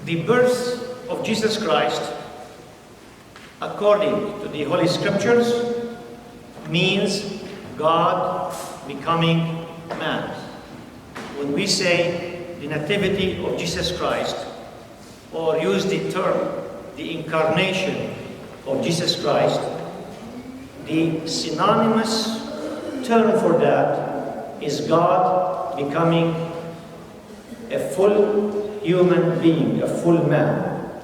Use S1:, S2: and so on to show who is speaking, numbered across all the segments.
S1: The birth of Jesus Christ, according to the Holy Scriptures, means God becoming man. When we say the nativity of Jesus Christ, or use the term the incarnation of Jesus Christ, the synonymous term for that is God becoming a full human being, a full man.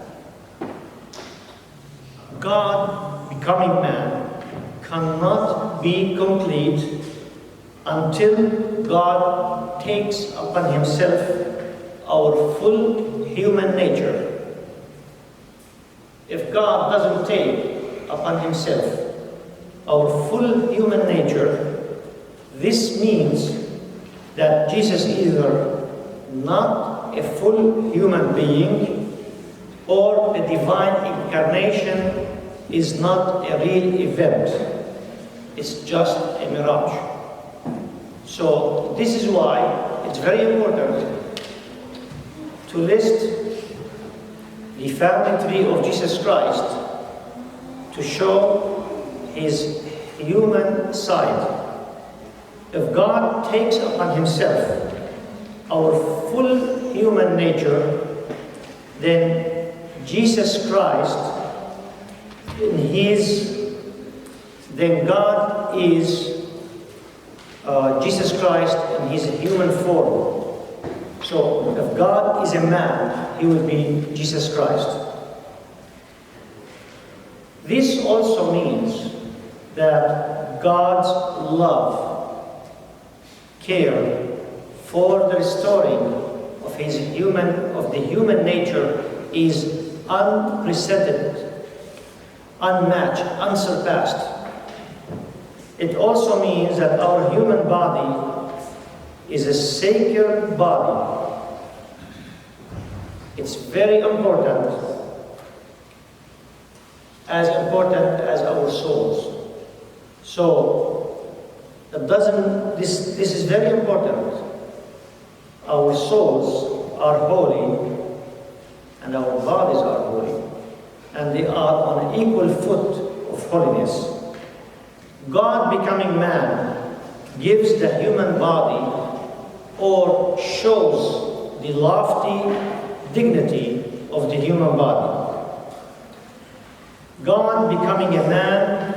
S1: God becoming man cannot be complete until God takes upon himself our full human nature. If God doesn't take upon himself our full human nature, this means that Jesus is either not a full human being, or the divine incarnation is not a real event. It's just a mirage. So this is why it's very important to list the family tree of Jesus Christ to show his human side. If God takes upon himself our full human nature, then Jesus Christ, then God is Jesus Christ in his human form. So if God is a man, he will be Jesus Christ. This also means that God's love, care for the restoring of the human nature is unprecedented, unmatched, unsurpassed. It also means that our human body is a sacred body. It's very important as our souls. So this is very important. Our souls are holy and our bodies are holy, and they are on an equal foot of holiness. God becoming man gives the human body, or shows the lofty dignity of the human body. God becoming a man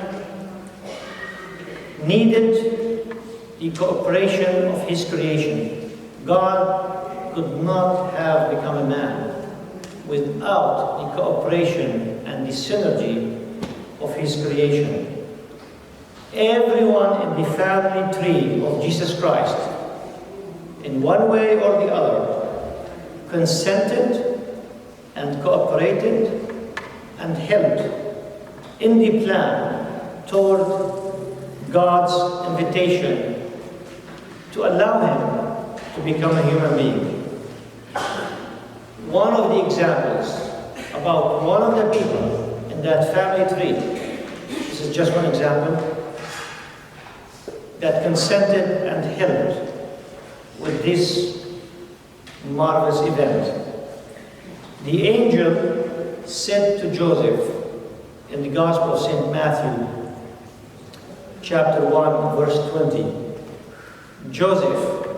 S1: needed the cooperation of his creation. God could not have become a man without the cooperation and the synergy of his creation. Everyone in the family tree of Jesus Christ, in one way or the other, consented and cooperated and helped in the plan toward God's invitation to allow him to become a human being. One of the examples about one of the people in that family tree, this is just one example, that consented and helped with this marvelous event. The angel said to Joseph in the Gospel of St. Matthew, chapter 1, verse 20, "Joseph,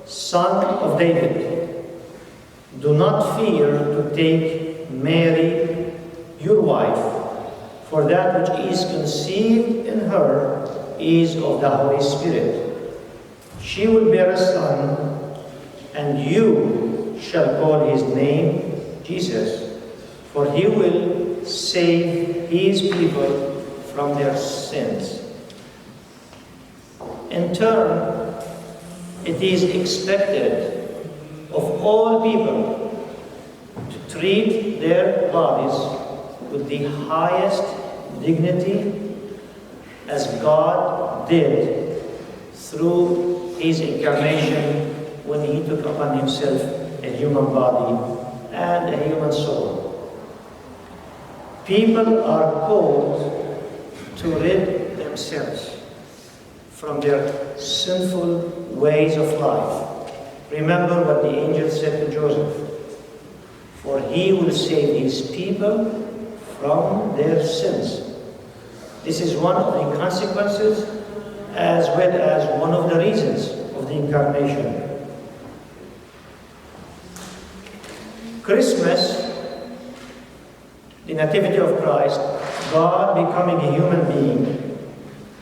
S1: son of David, do not fear to take Mary, your wife, for that which is conceived in her is of the Holy Spirit. She will bear a son, and you shall call his name Jesus, for he will save his people from their sins." In turn, it is expected of all people to treat their bodies with the highest dignity, as God did through his incarnation when he took upon himself a human body and a human soul. People are called to rid themselves from their sinful ways of life. Remember what the angel said to Joseph. for he will save his people from their sins. This is one of the consequences as well as one of the reasons of the incarnation. Christmas, the Nativity of Christ, God becoming a human being,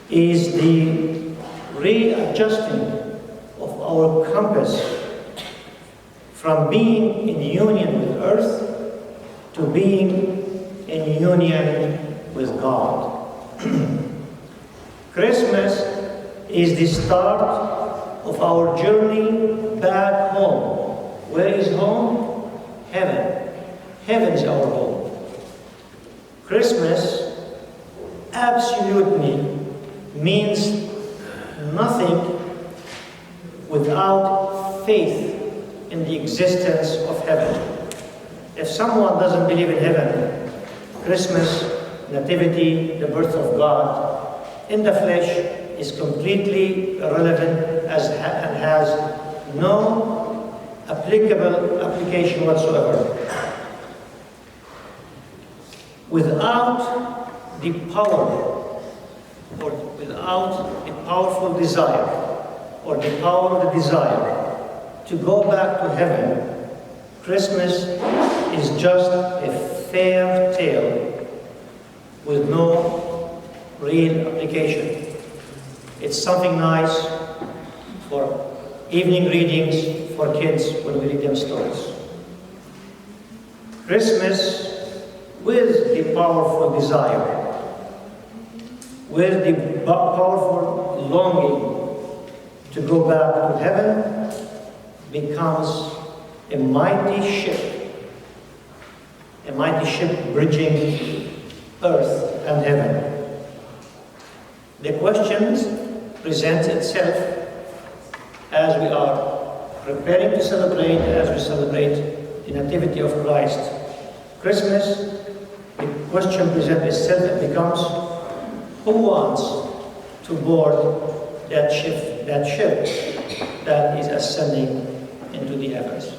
S1: is the readjusting of our compass from being in union with earth to being in union with God. Christmas is the start of our journey back home. Where is home? Heaven. Heaven is our home. Christmas absolutely means nothing without faith in the existence of heaven. If someone doesn't believe in heaven, Christmas, Nativity, the birth of God in the flesh is completely irrelevant and has no application whatsoever. Without the power, or without the powerful desire, or the power of the desire to go back to heaven, Christmas is just a fairy tale with no real application. It's something nice for evening readings for kids when we read them stories. Christmas with the powerful desire, with the powerful longing to go back to heaven, becomes a mighty ship bridging earth and heaven. The question presents itself as we are preparing to celebrate, as we celebrate the Nativity of Christ. Christmas, the question presents itself and becomes, who wants to board that ship that is ascending into the heavens?